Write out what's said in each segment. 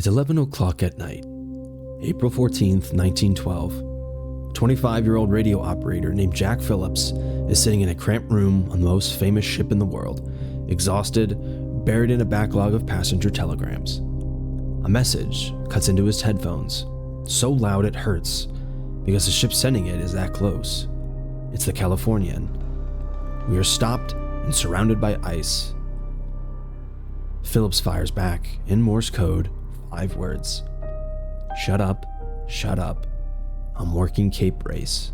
It's 11 o'clock at night, April 14th, 1912. A 25-year-old radio operator named Jack Phillips is sitting in a cramped room on the most famous ship in the world, exhausted, buried in a backlog of passenger telegrams. A message cuts into his headphones, so loud it hurts, because the ship sending it is that close. It's the Californian. We are stopped and surrounded by ice. Phillips fires back, in Morse code, 5 words. Shut up, I'm working Cape Race.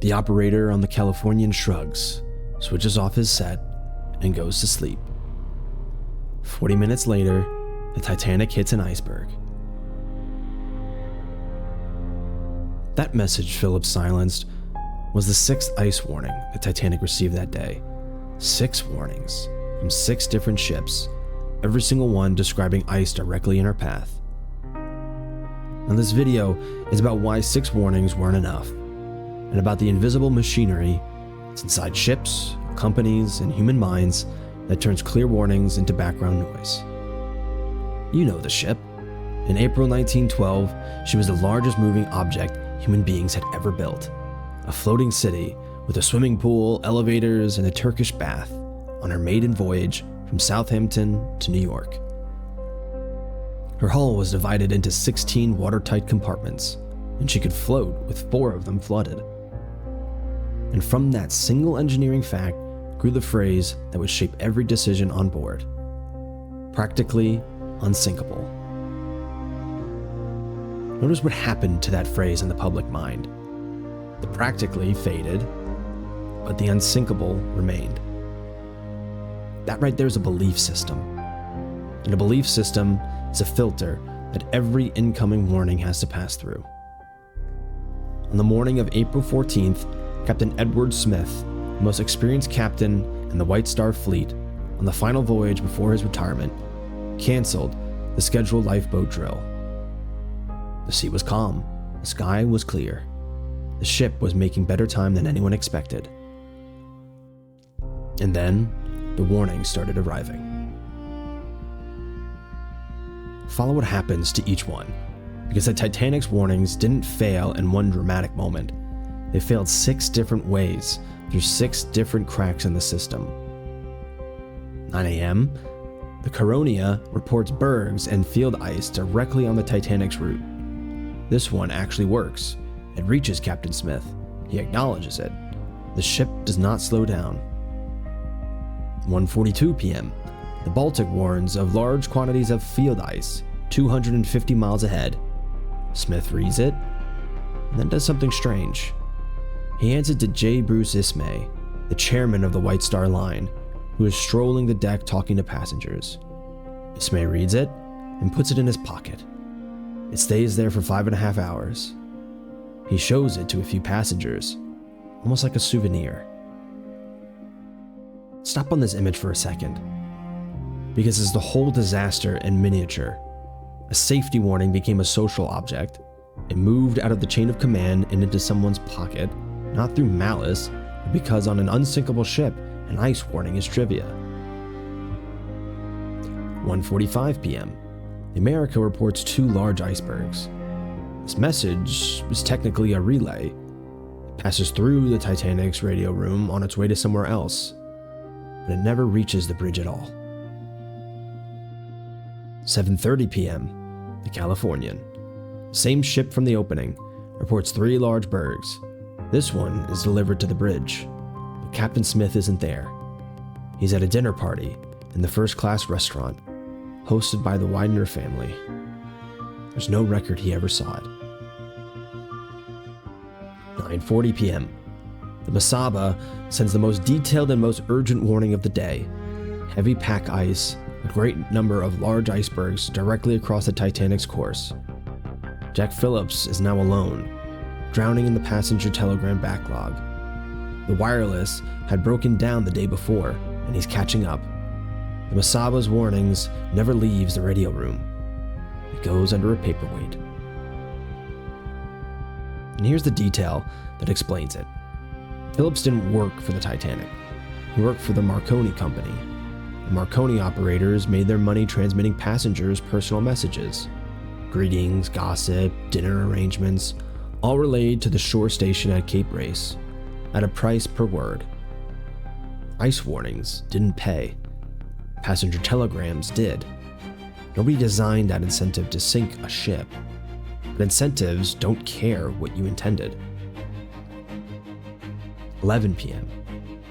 The operator on the Californian shrugs, switches off his set, and goes to sleep. 40 minutes later, the Titanic hits an iceberg. That message Phillips silenced was the 6th ice warning the Titanic received that day. 6 warnings from 6 different ships, every single one describing ice directly in our path. Now this video is about why 6 warnings weren't enough, and about the invisible machinery that's inside ships, companies, and human minds that turns clear warnings into background noise. You know the ship. In April 1912, she was the largest moving object human beings had ever built. A floating city with a swimming pool, elevators, and a Turkish bath on her maiden voyage from Southampton to New York. Her hull was divided into 16 watertight compartments, and she could float with 4 of them flooded. And from that single engineering fact grew the phrase that would shape every decision on board: practically unsinkable. Notice what happened to that phrase in the public mind. The practically faded, but the unsinkable remained. That right there is a belief system. And a belief system is a filter that every incoming warning has to pass through. On the morning of April 14th, Captain Edward Smith, the most experienced captain in the White Star Fleet, on the final voyage before his retirement, canceled the scheduled lifeboat drill. The sea was calm, the sky was clear. The ship was making better time than anyone expected. And then, the warnings started arriving. Follow what happens to each one, because the Titanic's warnings didn't fail in one dramatic moment. They failed 6 different ways, through 6 different cracks in the system. 9 a.m., the Coronia reports bergs and field ice directly on the Titanic's route. This one actually works. It reaches Captain Smith. He acknowledges it. The ship does not slow down. 1:42 p.m. The Baltic warns of large quantities of field ice 250 miles ahead. Smith reads it, and then does something strange. He hands it to J. Bruce Ismay, the chairman of the White Star Line, who is strolling the deck talking to passengers. Ismay reads it and puts it in his pocket. It stays there for 5.5 hours. He shows it to a few passengers, almost like a souvenir. Stop on this image for a second, because it's the whole disaster in miniature. A safety warning became a social object. It moved out of the chain of command and into someone's pocket, not through malice, but because on an unsinkable ship, an ice warning is trivia. 1:45 p.m. The America reports 2 large icebergs. This message is technically a relay. It passes through the Titanic's radio room on its way to somewhere else, but it never reaches the bridge at all. 7:30 p.m. The Californian, same ship from the opening, reports 3 large bergs. This one is delivered to the bridge, but Captain Smith isn't there. He's at a dinner party in the first-class restaurant, hosted by the Widener family. There's no record he ever saw it. 9:40 p.m. The Masaba sends the most detailed and most urgent warning of the day. Heavy pack ice, a great number of large icebergs directly across the Titanic's course. Jack Phillips is now alone, drowning in the passenger telegram backlog. The wireless had broken down the day before, and he's catching up. The Masaba's warnings never leaves the radio room. It goes under a paperweight. And here's the detail that explains it. Phillips didn't work for the Titanic. He worked for the Marconi Company, Marconi operators made their money transmitting passengers personal messages. Greetings, gossip, dinner arrangements, all relayed to the shore station at Cape Race, at a price per word. Ice warnings didn't pay. Passenger telegrams did. Nobody designed that incentive to sink a ship, but incentives don't care what you intended. 11 p.m.,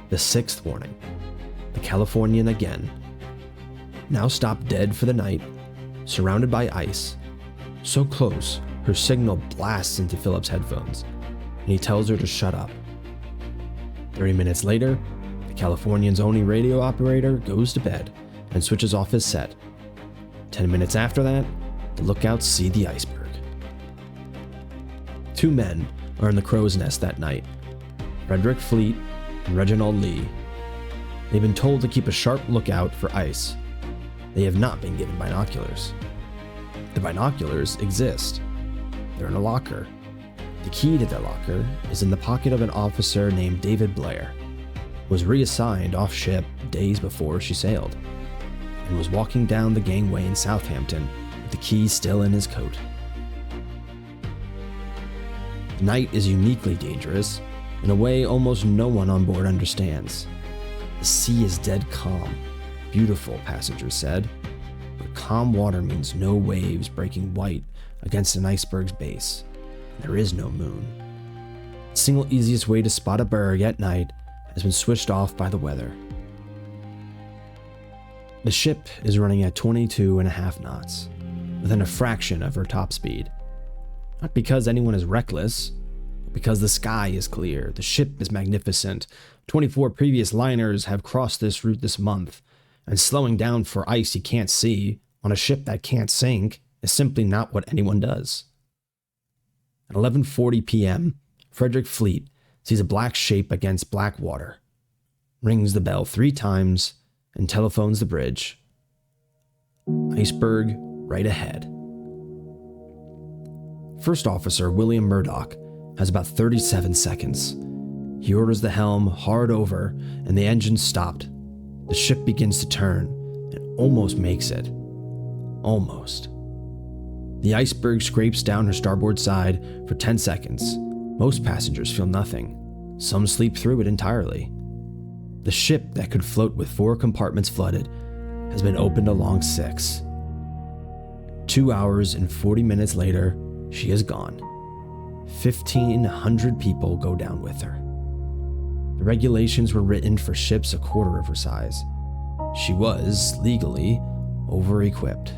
the sixth warning. The Californian again. Now stopped dead for the night, surrounded by ice. So close, her signal blasts into Philip's headphones, and he tells her to shut up. 30 minutes later, the Californian's only radio operator goes to bed and switches off his set. 10 minutes after that, the lookouts see the iceberg. 2 men are in the crow's nest that night, Frederick Fleet and Reginald Lee. They've been told to keep a sharp lookout for ice. They have not been given binoculars. The binoculars exist. They're in a locker. The key to their locker is in the pocket of an officer named David Blair, who was reassigned off ship days before she sailed, and was walking down the gangway in Southampton with the key still in his coat. The night is uniquely dangerous in a way almost no one on board understands. The sea is dead calm. Beautiful, passengers said. But calm water means no waves breaking white against an iceberg's base. There is no moon. The single easiest way to spot a berg at night has been switched off by the weather. The ship is running at 22.5 knots, within a fraction of her top speed. Not because anyone is reckless, but because the sky is clear, the ship is magnificent. 24 previous liners have crossed this route this month, and slowing down for ice you can't see on a ship that can't sink is simply not what anyone does. At 11:40 p.m., Frederick Fleet sees a black shape against black water, rings the bell 3 times, and telephones the bridge. Iceberg right ahead. First Officer William Murdoch has about 37 seconds. He orders the helm hard over, and the engine stopped. The ship begins to turn, and almost makes it. Almost. The iceberg scrapes down her starboard side for 10 seconds. Most passengers feel nothing. Some sleep through it entirely. The ship that could float with 4 compartments flooded has been opened along 6. 2 hours and 40 minutes later, she is gone. 1,500 people go down with her. The regulations were written for ships a quarter of her size. She was, legally, over-equipped.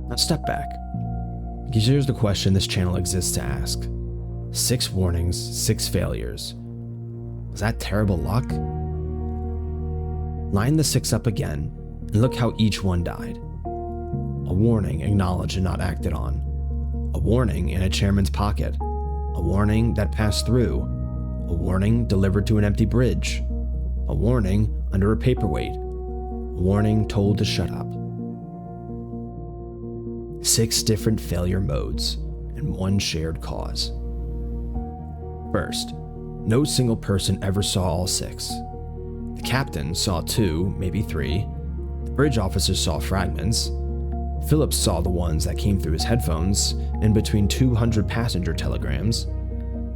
Now step back, because here's the question this channel exists to ask. 6 warnings, 6 failures. Was that terrible luck? Line the 6 up again, and look how each one died. A warning acknowledged and not acted on. A warning in a chairman's pocket. A warning that passed through. A warning delivered to an empty bridge. A warning under a paperweight. A warning told to shut up. 6 different failure modes and 1 shared cause. First, no single person ever saw all 6. The captain saw 2, maybe 3. The bridge officer saw fragments. Phillips saw the ones that came through his headphones in between 200 passenger telegrams.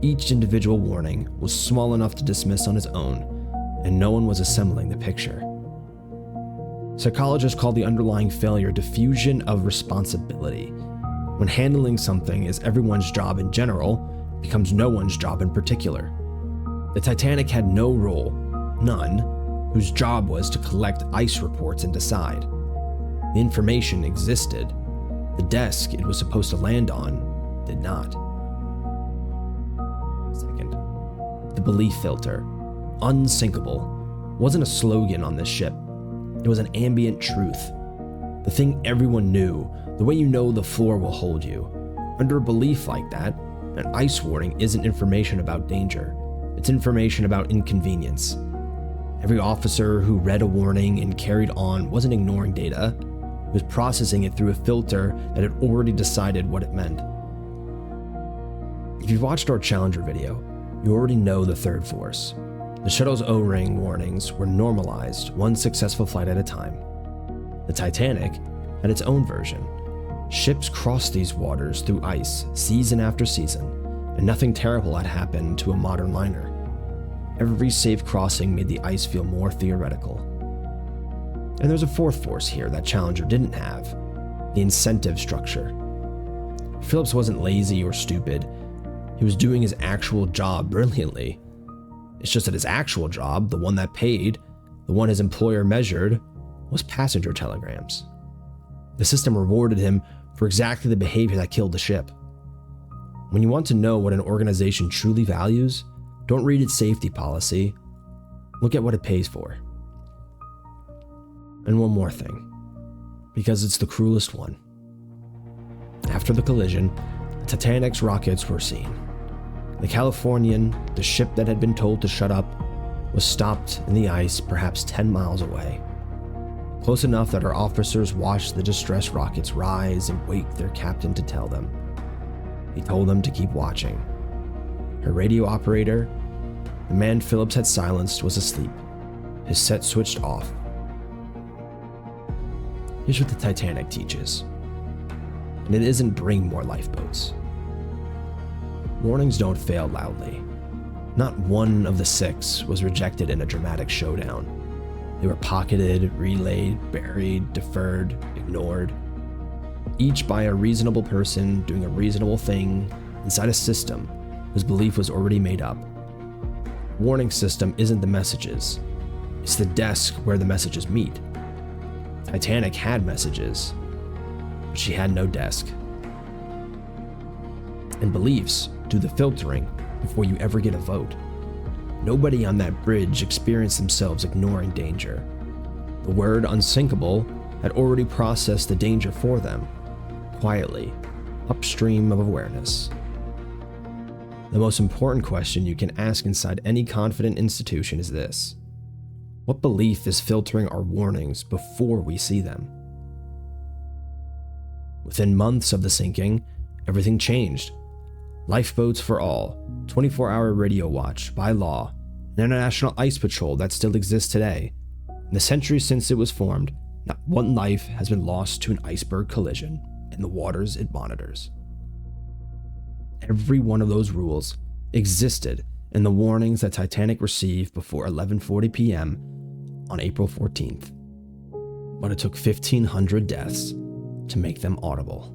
Each individual warning was small enough to dismiss on his own, and no one was assembling the picture. Psychologists call the underlying failure diffusion of responsibility. When handling something is everyone's job in general, it becomes no one's job in particular. The Titanic had no role, none, whose job was to collect ice reports and decide. The information existed. The desk it was supposed to land on did not. Second, the belief filter. Unsinkable wasn't a slogan on this ship. It was an ambient truth. The thing everyone knew, the way you know the floor will hold you. Under a belief like that, an ice warning isn't information about danger. It's information about inconvenience. Every officer who read a warning and carried on wasn't ignoring data. He was processing it through a filter that had already decided what it meant. If you've watched our Challenger video, you already know the third force. The shuttle's O-ring warnings were normalized one successful flight at a time. The Titanic had its own version. Ships crossed these waters through ice season after season, and nothing terrible had happened to a modern liner. Every safe crossing made the ice feel more theoretical. And there's a fourth force here that Challenger didn't have: the incentive structure. Phillips wasn't lazy or stupid. He was doing his actual job brilliantly. It's just that his actual job, the one that paid, the one his employer measured, was passenger telegrams. The system rewarded him for exactly the behavior that killed the ship. When you want to know what an organization truly values, don't read its safety policy. Look at what it pays for. And one more thing, because it's the cruelest one. After the collision, the Titanic's rockets were seen. The Californian, the ship that had been told to shut up, was stopped in the ice perhaps 10 miles away. Close enough that our officers watched the distressed rockets rise and wake their captain to tell them. He told them to keep watching. Her radio operator, the man Phillips had silenced, was asleep, his set switched off. Here's what the Titanic teaches. And it isn't bring more lifeboats. Warnings don't fail loudly. Not one of the 6 was rejected in a dramatic showdown. They were pocketed, relayed, buried, deferred, ignored. Each by a reasonable person doing a reasonable thing inside a system whose belief was already made up. Warning system isn't the messages. It's the desk where the messages meet. Titanic had messages, but she had no desk. And beliefs do the filtering before you ever get a vote. Nobody on that bridge experienced themselves ignoring danger. The word unsinkable had already processed the danger for them, quietly, upstream of awareness. The most important question you can ask inside any confident institution is this: what belief is filtering our warnings before we see them? Within months of the sinking, everything changed. Lifeboats for all, 24-hour radio watch by law, an international ice patrol that still exists today. In the centuries since it was formed, not one life has been lost to an iceberg collision in the waters it monitors. Every one of those rules existed in the warnings that Titanic received before 11:40 p.m. on April 14th. But it took 1,500 deaths to make them audible.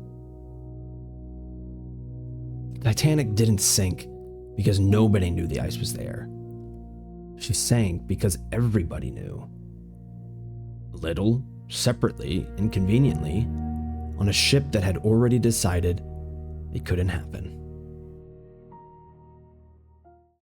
Titanic didn't sink because nobody knew the ice was there. She sank because everybody knew. Little, separately, inconveniently, on a ship that had already decided it couldn't happen.